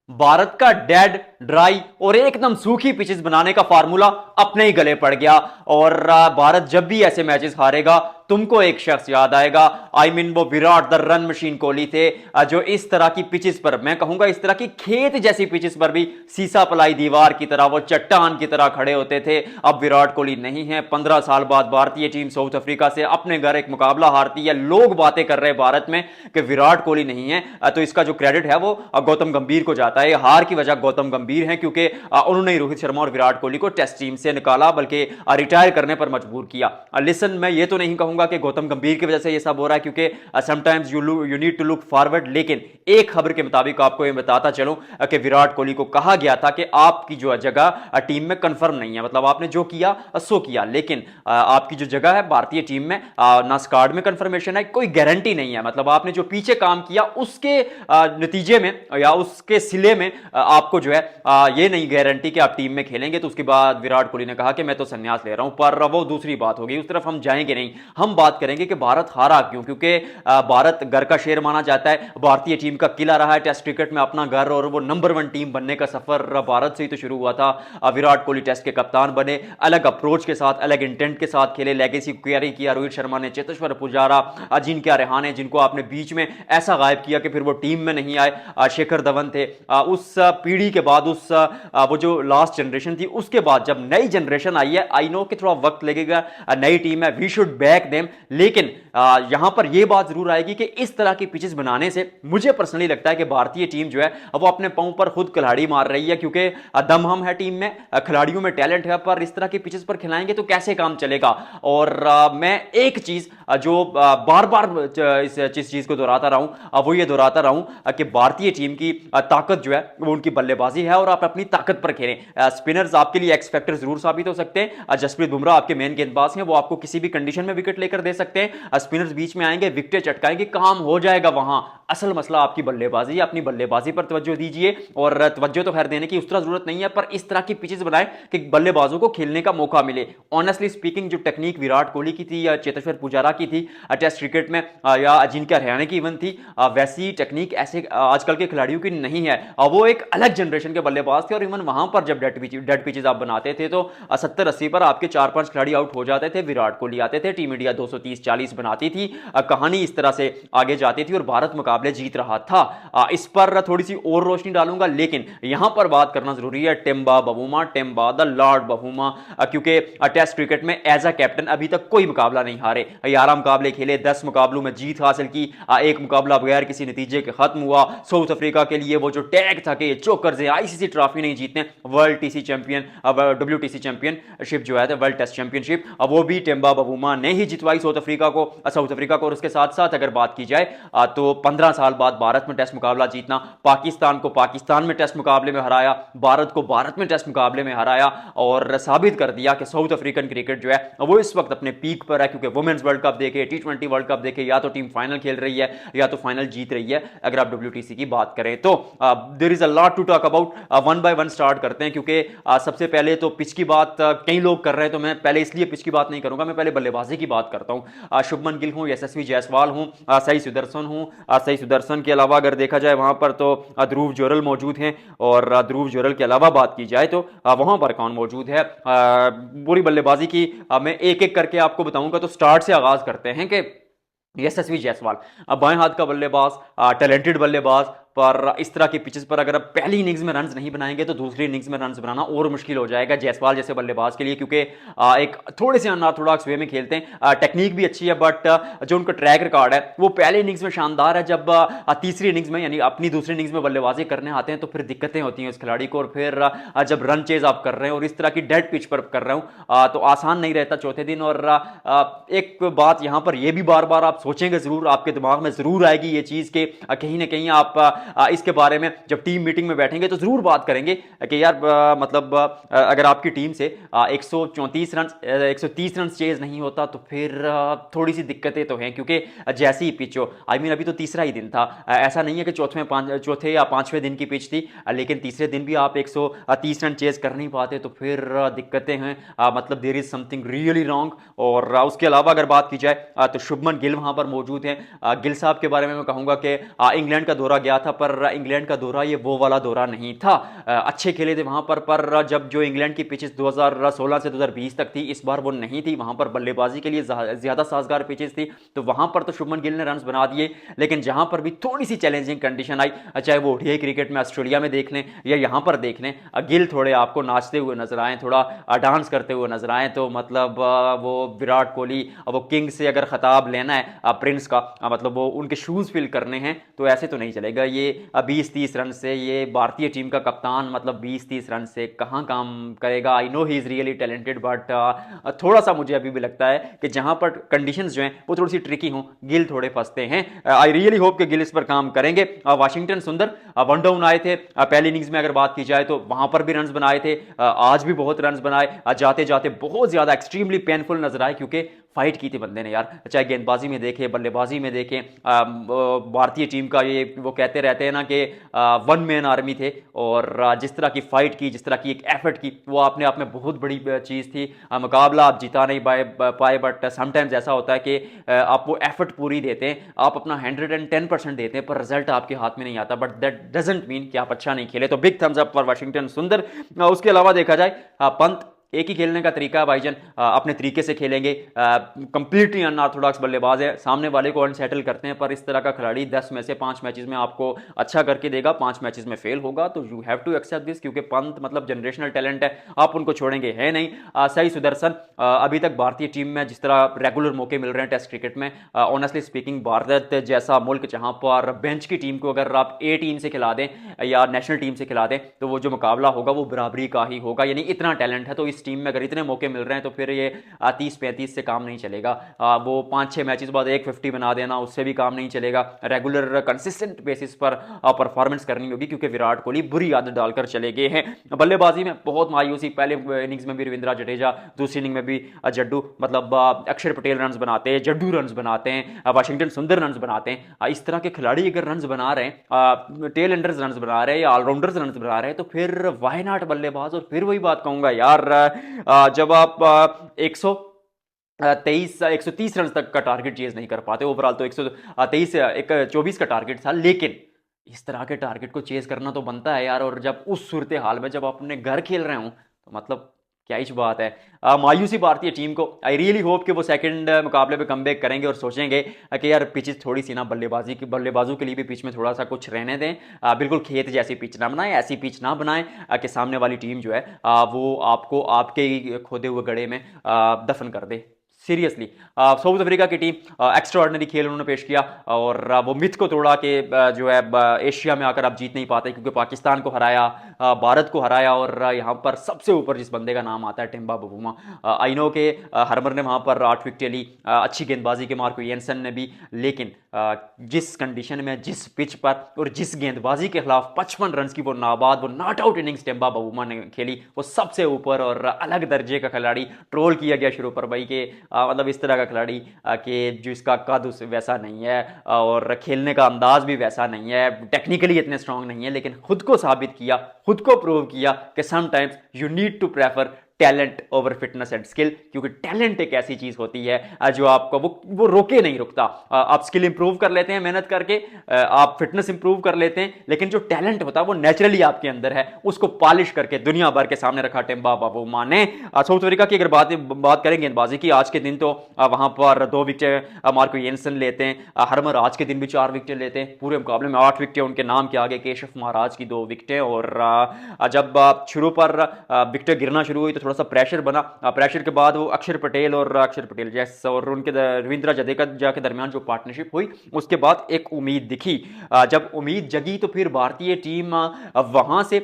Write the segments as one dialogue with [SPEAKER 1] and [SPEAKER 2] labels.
[SPEAKER 1] भारत का dead dry और एकदम सूखी पिचेस बनाने का फार्मूला अपने ही गले पड़ गया। और भारत जब भी ऐसे मैचेस हारेगा तुमको एक शख्स याद आएगा। वो Virat the run machine Kohli थे, जो इस तरह की पिचेस पर, मैं कहूंगा इस तरह की खेत जैसी पिचेस पर भी सीसा पलाई दीवार की तरह, वो चट्टान की तरह खड़े होते थे। अब विराट कोहली नहीं है। 15 साल बाद भारतीय टीम साउथ अफ्रीका से अपने घर एक मुकाबला हारती है। लोग बातें कर रहे हैं भारत में कि विराट कोहली नहीं है, तो इसका जो क्रेडिट है वो गौतम गंभीर को जाता है। हार की वजह गौतम गंभीर है, क्योंकि उन्होंने रोहित शर्मा और विराट कोहली को टेस्ट टीम से निकाला, बल्कि रिटायर करने पर मजबूर किया। लिसन, मैं ये तो नहीं कहूंगा कि गौतम गंभीर की वजह से ये सब हो रहा है, क्योंकि sometimes you need to look forward. लेकिन एक खबर के मुताबिक आपको ये बताता चलूं कि विराट कोहली को कहा गया था कि आपकी जो जगह टीम में कंफर्म नहीं है, मतलब आपने जो किया सो किया, लेकिन आपकी जो जगह है भारतीय टीम में ना स्क्वाड में कंफर्मेशन है, कोई गारंटी नहीं है। मतलब आपने जो पीछे काम किया उसके नतीजे में या उसके सिले में आपको जो है ये नहीं गारंटी कि आप टीम में खेलेंगे। तो उसके बाद विराट कोहली ने कहा कि मैं तो संन्यास ले रहा हूं। पर वो दूसरी बात होगी, उस तरफ हम जाएंगे नहीं। हम बात करेंगे कि भारत हारा क्यों, क्योंकि भारत घर का शेर माना जाता है। भारतीय टीम का किला रहा है टेस्ट क्रिकेट में अपना घर, और वो नंबर 1 टीम बनने का सफर भारत से ही तो शुरू हुआ था। विराट कोहली टेस्ट के कप्तान बने, अलग अप्रोच के साथ, अलग इंटेंट के साथ खेले, लेगेसी कैरी किया। रोहित शर्मा ने, चेतेश्वर पुजारा, अजिंक्य रहाणे, जिनको आपने बीच में ऐसा गायब किया कि फिर वो टीम में नहीं आए, शेखर धवन थे। उस पीढ़ी के बाद, उस वो जो लास्ट जनरेशन थी, उसके बाद जब नई जनरेशन आई है, आई नो कि थोड़ा वक्त लगेगा, नई टीम है, वी शुड बैक देम। लेकिन यहां पर यह बात जरूर आएगी कि इस तरह की पिचेस बनाने से मुझे पर्सनली लगता है कि भारतीय टीम जो है वो अपने पांव पर खुद कुल्हाड़ी मार रही है, क्योंकि दम हम है टीम में, खिलाड़ियों में टैलेंट है, पर इस तरह की पिचेस पर खिलाएंगे तो कैसे काम चलेगा। और मैं एक चीज जो बार बार इस चीज को दोहराता रहा हूं, वो ये दोहराता रहा हूं कि भारतीय टीम की ताकत जो है वो उनकी बल्लेबाजी है, और आप अपनी ताकत पर खेलें। स्पिनर्स आपके लिए एक्स फैक्टर जरूर साबित हो सकते हैं। जसप्रीत बुमराह आपके मेन गेंदबाज हैं, वो आपको किसी भी कंडीशन में विकेट लेकर दे सकते हैं। स्पिनर्स बीच में आएंगे, विकेट चटकाएंगे, काम हो जाएगा। वहां असल मसला आपकी बल्लेबाजी, अपनी बल्लेबाजी पर तवज्जो दीजिए। और तवज्जो तो खैर देने की उस तरह जरूरत नहीं है, पर इस तरह की पिचेस बनाएं कि बल्लेबाजों को खेलने का मौका मिले। ऑनेस्टली स्पीकिंग, जो टेक्निक विराट कोहली की थी या चेतेश्वर पुजारा की थी टेस्ट क्रिकेट में, या अजिंक्य रहाणे की इवन थी, वैसी टेक्निक ऐसे आजकल के खिलाड़ियों की नहीं है। वो एक अलग जनरेशन के बल्लेबाज थे, और इवन वहां पर जब डेड पिचेस आप बनाते थे तो 70-80 पर आपके 4-5 खिलाड़ी आउट हो जाते थे। विराट कोहली आते थे, टीम इंडिया 230-40 बनाती थी, कहानी इस तरह से आगे जाती थी और भारत मुकाबले जीत रहा था। इस पर थोड़ी सी और रोशनी डालूंगा, लेकिन यहां पर बात करना जरूरी है Timba Bavuma, Timba the Lord Bavuma, क्योंकि टेस्ट क्रिकेट में एज अ कैप्टन अभी तक कोई मुकाबला नहीं हारे। 11 मुकाबले खेले, 10 मुकाबलों में जीत हासिल की, एक मुकाबला बगैर किसी नतीजे के खत्म हुआ। साउथ अफ्रीका के लिए वो जो टैग था कि चोकर्स है, आईसीसी ट्रॉफी नहीं जीतने, world TC champion, WTC championship जो है, वर्ल्ड टेस्ट चैंपियनशिप, वो भी टिम्बा बवुमा ने ही जितवाई साउथ अफ्रीका को। और उसके साथ साथ अगर बात की जाए तो 15 साल बाद भारत में टेस्ट मुकाबला जीतना, पाकिस्तान को पाकिस्तान में टेस्ट मुकाबले में हराया, भारत को भारत में टेस्ट मुकाबले में हराया, और साबित कर दिया कि साउथ अफ्रीकन क्रिकेट जो है वो इस वक्त अपने पीक पर है। क्योंकि वुमेन्स वर्ल्ड कप देखे, टी20 वर्ल्ड कप देखे, या तो टीम फाइनल खेल रही है या तो फाइनल जीत रही है। अगर आप डब्ल्यूटीसी की बात करें तो there is a lot to talk about. One by one start करते हैं, क्योंकि सबसे पहले तो पिच की बात कई लोग कर रहे हैं, तो मैं पहले इसलिए पिच की बात नहीं करूंगा, मैं पहले बल्लेबाजी की बात करता हूं। शुभमन गिल हूं, यशस्वी जायसवाल हूं, सही सुदर्शन हूं। सही सुदर्शन के अलावा अगर देखा जाए वहां पर तो ध्रुव जोरल मौजूद हैं, और ध्रुव जोरल के अलावा बात की जाए तो वहां पर कौन मौजूद है। पूरी बल्लेबाजी की मैं एक एक करके आपको बताऊंगा। तो स्टार्ट से आगाज करते हैं कि यशस्वी जायसवाल, बाएं हाथ का बल्लेबाज, टैलेंटेड बल्लेबाज, पर इस तरह की पिचेस पर अगर आप पहली इनिंग्स में रन्स नहीं बनाएंगे तो दूसरी इनिंग्स में रन्स बनाना और मुश्किल हो जाएगा जायसवाल जैसे बल्लेबाज के लिए, क्योंकि एक थोड़े से अनऑर्थोडॉक्स वे में खेलते हैं। टेक्निक भी अच्छी है, बट जो उनका ट्रैक रिकॉर्ड है वो पहले इनिंग्स में शानदार है। जब तीसरी इनिंग्स में, यानी अपनी दूसरी इनिंग्स में बल्लेबाजी करने आते हैं तो फिर दिक्कतें होती हैं उस खिलाड़ी को। और फिर जब रन चेज आप कर रहे हैं और इस तरह की डेड पिच पर कर रहे हो तो आसान नहीं रहता चौथे दिन। और एक बात यहां पर यह भी बार बार आप सोचेंगे जरूर, आपके दिमाग में जरूर आएगी ये चीज कि कहीं ना कहीं आप इसके बारे में जब टीम मीटिंग में बैठेंगे तो जरूर बात करेंगे कि यार मतलब अगर आपकी टीम से 134 रन 130 रन चेज नहीं होता तो फिर थोड़ी सी दिक्कतें तो हैं, क्योंकि जैसे ही पिच हो, अभी तो तीसरा ही दिन था। ऐसा नहीं है कि चौथे या पांचवें दिन की पिच थी, लेकिन तीसरे दिन भी आप 130 रन चेज कर नहीं पाते तो फिर दिक्कतें हैं। मतलब there is something really wrong. और उसके अलावा अगर बात की जाए तो शुभमन गिल वहां पर मौजूद हैं। गिल साहब के बारे में मैं कहूंगा कि इंग्लैंड का दौरा गया था पर इंग्लैंड का दौरा ये वो वाला दौरा नहीं था। अच्छे खेले थे वहां पर जब जो इंग्लैंड की पिचेस 2016 से 2020 तक थी, इस बार वो नहीं थी। वहां पर बल्लेबाजी के लिए ज्यादा साजगार पिचेस थी, तो वहां पर तो शुभमन गिल ने रन बना दिए। लेकिन जहां पर भी थोड़ी सी चैलेंजिंग कंडीशन आई, चाहे वो ओडीआई क्रिकेट में ऑस्ट्रेलिया में देख लें या यहां पर देख लें, गिल थोड़े आपको नाचते हुए नजर आए, थोड़ा डांस करते हुए नजर आए, तो मतलब वो विराट कोहली, वो किंग से अगर खिताब लेना है प्रिंस का, मतलब वो उनके शूज फिल करने हैं, तो ऐसे तो नहीं चलेगा। ये 20-30 रन से ये भारतीय टीम का कप्तान मतलब 20-30 रन से कहां काम करेगा। I know he is really talented, but थोड़ा सा मुझे अभी भी लगता है कि जहां पर कंडीशंस जो हैं वो थोड़ी सी ट्रिकी हों, गिल थोड़े फंसते हैं। आई रियली होप कि गिल इस पर काम करेंगे। वाशिंगटन सुंदर वन डाउन आए थे पहली इनिंग्स में, अगर बात की जाए तो वहां पर भी रन बनाए थे, आज भी बहुत रन बनाए, जाते जाते बहुत ज्यादा एक्सट्रीमली पेनफुल नजर आए, क्योंकि फाइट की थी बंदे ने यार। चाहे गेंदबाजी में देखें, बल्लेबाजी में देखें, भारतीय टीम का ये वो कहते रहते हैं ना कि वन मैन आर्मी थे, और जिस तरह की फाइट की, जिस तरह की एक एफर्ट की, वो अपने आप में बहुत बड़ी चीज़ थी। मुकाबला आप जिता नहीं पाए, बट समटाइम्स ऐसा होता है कि आप वो एफर्ट पूरी देते हैं, आप अपना 110% देते हैं, पर रिजल्ट आपके हाथ में नहीं आता, बट दैट डजंट मीन कि आप अच्छा नहीं खेले। तो big thumbs up for Washington सुंदर। उसके अलावा देखा जाए पंत, एक ही खेलने का तरीका है भाईजान, अपने तरीके से खेलेंगे, कंप्लीटली अनऑर्थोडॉक्स बल्लेबाज है, सामने वाले को अनसेटल करते हैं, पर इस तरह का खिलाड़ी 10 में से 5 मैचेस में आपको अच्छा करके देगा, 5 मैचेस में फेल होगा, तो you have to accept this, क्योंकि पंत मतलब जनरेशनल टैलेंट है, आप उनको छोड़ेंगे है नहीं। सही सुदर्शन, अभी तक भारतीय टीम में जिस तरह रेगुलर मौके मिल रहे हैं टेस्ट क्रिकेट में, ऑनेस्टली स्पीकिंग भारत जैसा मुल्क जहां पर बेंच की टीम को अगर आप ए टीम से खिला दें या नेशनल टीम से खिला दें, तो वो जो मुकाबला होगा वो बराबरी का ही होगा, यानी इतना टैलेंट है। तो इस टीम में अगर इतने मौके मिल रहे हैं, तो फिर ये 30-35 से काम नहीं चलेगा। वो 5-6 मैचेस बाद 150 बना देना, उससे भी काम नहीं चलेगा। रेगुलर कंसिस्टेंट बेसिस पर परफॉर्मेंस करनी होगी, क्योंकि विराट कोहली बुरी आदत डालकर चले गए हैं। बल्लेबाजी में बहुत मायूसी, पहले इनिंग्स में भी रविंद्र जडेजा, दूसरी इनिंग में भी जड्डू, मतलब अक्षर पटेल रन बनाते हैं, जड्डू रन बनाते हैं, वाशिंगटन सुंदर रन बनाते हैं। इस तरह के खिलाड़ी अगर रन बना रहे हैं, टेल एंडर्स रन बना रहे हैं या ऑलराउंडर्स रन बना रहे हैं, तो फिर वाई नॉट बल्लेबाज। और फिर वही बात कहूंगा यार, जब आप 130 रन तक का टारगेट चेज नहीं कर पाते, ओवरऑल तो 124 का टारगेट था, लेकिन इस तरह के टारगेट को चेज करना तो बनता है यार। और जब उस सूरत हाल में जब आप अपने घर खेल रहे हो, तो मतलब क्या ही बात है। मायूसी भारतीय टीम को। आई रियली होप कि वो सेकंड मुकाबले पे कमबैक करेंगे और सोचेंगे कि यार पिचेस थोड़ी सी ना बल्लेबाजों के लिए भी पिच में थोड़ा सा कुछ रहने दें। बिल्कुल खेत जैसी पिच ना बनाएं, ऐसी पिच ना बनाएं कि सामने वाली टीम जो है वो आपको आपके ही खोदे हुए गड़े में दफन कर दे। सीरियसली साउथ अफ्रीका की टीम एक्स्ट्रा ऑर्डिनरी खेल उन्होंने पेश किया, और वो मिथ को तोड़ा कि जो है एशिया में आकर आप जीत नहीं पाते, क्योंकि पाकिस्तान को हराया, भारत को हराया, और यहाँ पर सबसे ऊपर जिस बंदे का नाम आता है टिम्बा बबूमा। आई नो के हरमर ने वहाँ पर 8 विकेटें ली, अच्छी गेंदबाजी के मार्को येंसन ने भी, लेकिन जिस कंडीशन में, जिस पिच पर और जिस गेंदबाजी के खिलाफ 55 रन की वो नाबाद, वो नॉट आउट इनिंग्स टिम्बा बबूमा ने खेली, वो सबसे ऊपर और अलग दर्जे का खिलाड़ी। ट्रोल किया गया शुरू पर भाई के मतलब इस तरह का खिलाड़ी कि जो इसका कद वैसा नहीं है और खेलने का अंदाज भी वैसा नहीं है, टेक्निकली इतने स्ट्रांग नहीं है, लेकिन खुद को साबित किया, खुद को प्रूव किया कि sometimes you need to prefer talent over fitness and skill, क्योंकि टैलेंट एक ऐसी चीज होती है जो आपको वो रोके नहीं रुकता। आप स्किल इंप्रूव कर लेते हैं मेहनत करके, आप फिटनेस इंप्रूव कर लेते हैं, लेकिन जो टैलेंट होता है वो नेचुरली आपके अंदर है, उसको पॉलिश करके दुनिया भर के सामने रखा टिम्बा बबूमा ने। साउथ अफ्रीका की अगर बात करें गेंदबाजी की, आज के दिन तो वहां पर 2 विकेट मार्को येंसन लेते हैं, हरमर आज के दिन भी 4 विकेट लेते हैं, पूरे मुकाबले में 8 विकेट उनके नाम के आगे, केशव महाराज की 2 विकेटें। और जब शुरू पर विकेट गिरना शुरू हुई तो थोड़ा सा प्रेशर बना, प्रेशर के बाद वो अक्षर पटेल जैसे और उनके रविंद्र जडेजा के दरमियान जो पार्टनरशिप हुई, उसके बाद एक उम्मीद दिखी। जब उम्मीद जगी तो फिर भारतीय टीम वहां से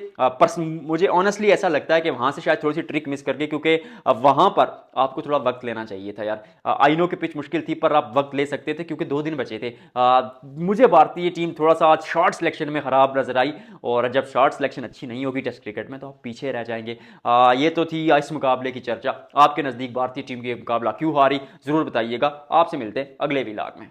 [SPEAKER 1] मुझे ऑनेस्टली ऐसा लगता है कि वहां से शायद थोड़ी सी ट्रिक मिस कर गई, क्योंकि वहां पर आपको थोड़ा वक्त लेना चाहिए था यार। आई नो कि पिच मुश्किल थी, पर आप वक्त ले सकते थे, क्योंकि 2 दिन बचे थे। मुझे भारतीय टीम थोड़ा सा आज शॉर्ट सिलेक्शन में खराब नजर आई, और जब शॉर्ट सिलेक्शन अच्छी नहीं होगी टेस्ट क्रिकेट में, तो आप पीछे रह जाएंगे। ये तो थी इस मुकाबले की चर्चा। आपके नजदीक भारतीय टीम की मुकाबला क्यों हारी, जरूर बताइएगा। आपसे मिलते हैं अगले व्लॉग में।